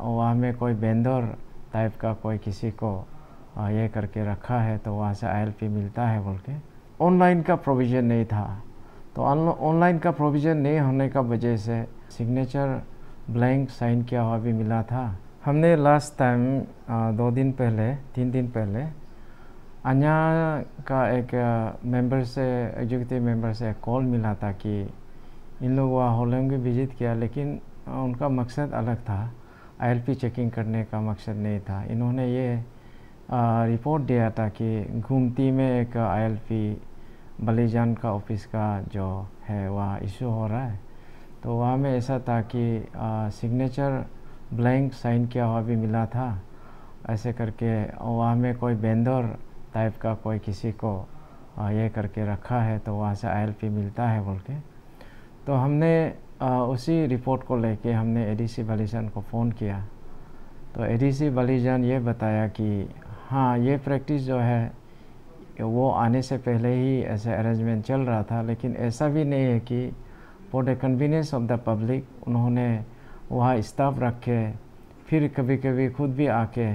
वहाँ में कोई वेंडर टाइप का कोई किसी को ये करके रखा है, तो वहाँ से ILP मिलता है बोल के। ऑनलाइन का प्रोविज़न नहीं था, तो ऑनलाइन का प्रोविज़न नहीं होने का वजह से सिग्नेचर ब्लैंक साइन किया हुआ भी मिला था। हमने लास्ट टाइम 2 दिन पहले 3 दिन पहले अन्या का एक मेंबर से, एग्जीक्यूटिव मेंबर से कॉल मिला था कि इन लोग वहाँ होलोंग विजिट किया, लेकिन उनका मकसद अलग था, ILP चेकिंग करने का मकसद नहीं था। इन्होंने ये रिपोर्ट दिया था कि घूमती में एक ILP बलीजान का ऑफिस का जो है वहाँ इशू हो रहा है, तो वहाँ में ऐसा था कि सिग्नेचर ब्लैंक साइन किया हुआ भी मिला था ऐसे करके। वहाँ में कोई वेंडर टाइप का कोई किसी को ये करके रखा है, तो वहाँ से ILP मिलता है बोल के। तो हमने उसी रिपोर्ट को लेके हमने ADC बलीजान को फ़ोन किया, तो ADC बलीजान ये बताया कि हाँ, ये प्रैक्टिस जो है वो आने से पहले ही ऐसे अरेंजमेंट चल रहा था, लेकिन ऐसा भी नहीं है कि for the convenience of the public उन्होंने वहाँ स्टाफ रखे, फिर कभी कभी खुद भी आके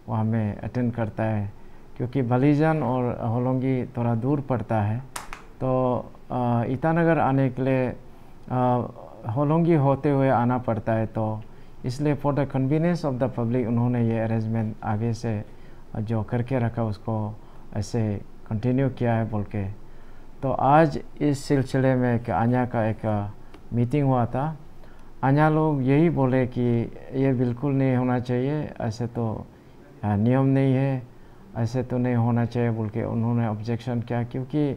वहाँ में अटेंड करता है, क्योंकि बलीजान और होलोंगी थोड़ा दूर पड़ता है। तो ईटानगर आने के लिए होलोंगी होते हुए आना पड़ता है, तो इसलिए for the convenience of the public उन्होंने ये अरेंजमेंट आगे से जो करके रखा उसको ऐसे कंटिन्यू किया है बोल के। तो आज इस सिलसिले में एक अन्या का एक मीटिंग हुआ था। अन्या लोग यही बोले कि ये बिल्कुल नहीं होना चाहिए, ऐसे तो नियम नहीं है, ऐसे तो नहीं होना चाहिए बोल के उन्होंने ऑब्जेक्शन किया। क्योंकि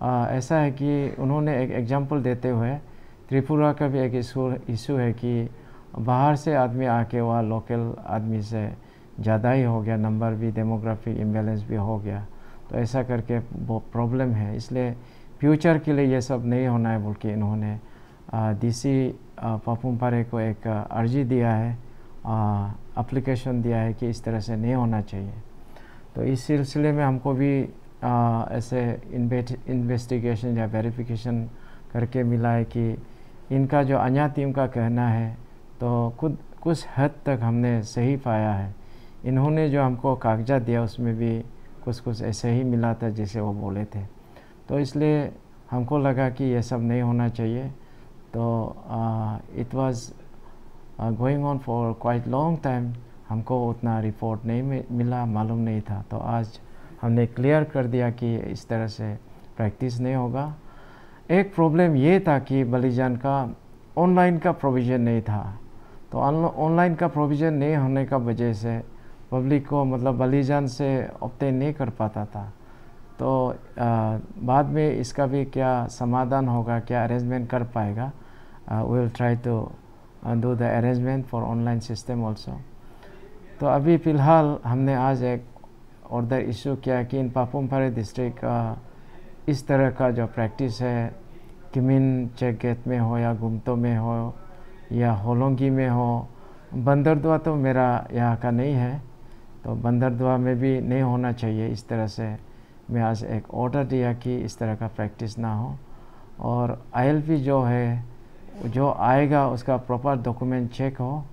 ऐसा है कि उन्होंने एक एग्जांपल देते हुए त्रिपुरा का भी एक इशू है कि बाहर से आदमी आके वहाँ लोकल आदमी से ज़्यादा ही हो गया, नंबर भी, डेमोग्राफिक इम्बैलेंस भी हो गया, तो ऐसा करके वो प्रॉब्लम है। इसलिए फ्यूचर के लिए ये सब नहीं होना है बोल के इन्होंने DC पापुम पारे को एक अर्जी दिया है, एप्लीकेशन दिया है कि इस तरह से नहीं होना चाहिए। तो इस सिलसिले में हमको भी ऐसे इन्वेस्टिगेशन या वेरिफिकेशन करके मिला है कि इनका जो अन्या टीम का कहना है तो कुछ हद तक हमने सही पाया है। इन्होंने जो हमको कागजात दिया उसमें भी कुछ ऐसे ही मिला था जैसे वो बोले थे, तो इसलिए हमको लगा कि ये सब नहीं होना चाहिए। तो it was going on for quite long time, हमको उतना रिपोर्ट नहीं मिला, मालूम नहीं था। तो आज हमने क्लियर कर दिया कि इस तरह से प्रैक्टिस नहीं होगा। एक प्रॉब्लम ये था कि बलीजान का ऑनलाइन का प्रोविज़न नहीं था, तो ऑनलाइन का प्रोविज़न नहीं होने का वजह से पब्लिक को मतलब बलीजान से ऑब्टेन नहीं कर पाता था। तो बाद में इसका भी क्या समाधान होगा, क्या अरेंजमेंट कर पाएगा, we will try to do the arrangement for online system also. तो अभी फ़िलहाल हमने आज एक ऑर्डर इशू किया कि इन पापुम पारे डिस्ट्रिक्ट का इस तरह का जो प्रैक्टिस है, किमिन चेक गेट में हो या गुमतो में हो या होलोंगी में हो, बंदरदुआ तो मेरा यहाँ का नहीं है, तो बंदरदुआ में भी नहीं होना चाहिए। इस तरह से मैं आज एक ऑर्डर दिया कि इस तरह का प्रैक्टिस ना हो, और ILP जो है जो आएगा उसका प्रॉपर डॉक्यूमेंट चेक हो,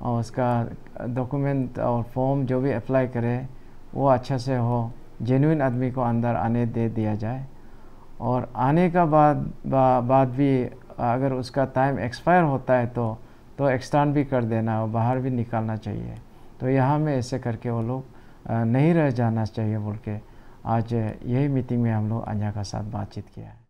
और उसका डॉक्यूमेंट और फॉर्म जो भी अप्लाई करे वो अच्छा से हो, जेन्युइन आदमी को अंदर आने दे दिया जाए। और आने का बाद भी अगर उसका टाइम एक्सपायर होता है तो एक्सटेंड भी कर देना और बाहर भी निकालना चाहिए। तो यहाँ में ऐसे करके वो लोग नहीं रह जाना चाहिए बोल के आज यही मीटिंग में हम लोग अन्या का साथ बातचीत किया है।